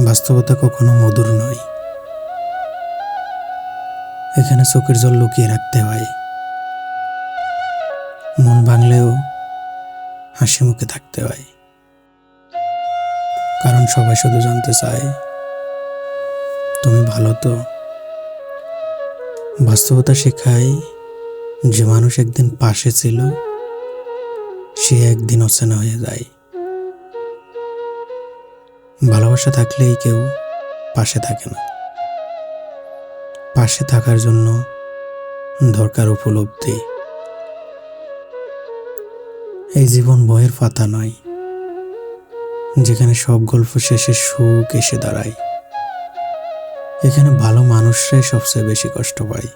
বাস্তবতা কখনো মধুর নয়। এখানে চোখের জল লুকিয়ে রাখতে হয়, মন ভাঙলেও হাসি মুখে থাকতে হয়। কারণ সবাই শুধু জানতে চায় তুমি ভালো তো। বাস্তবতা শেখায় যে মানুষ একদিন পাশে ছিল সে একদিন অচেনা হয়ে যায়। ভালোবাসা থাকলেই কেউ পাশে থাকে না, পাশে থাকার জন্য দরকার উপলব্ধি। এই জীবন বইয়ের পাতা নয় যেখানে সব গল্প শেষে সুখ এসে দাঁড়ায়। এখানে ভালো মানুষরাই সবচেয়ে বেশি কষ্ট পায়।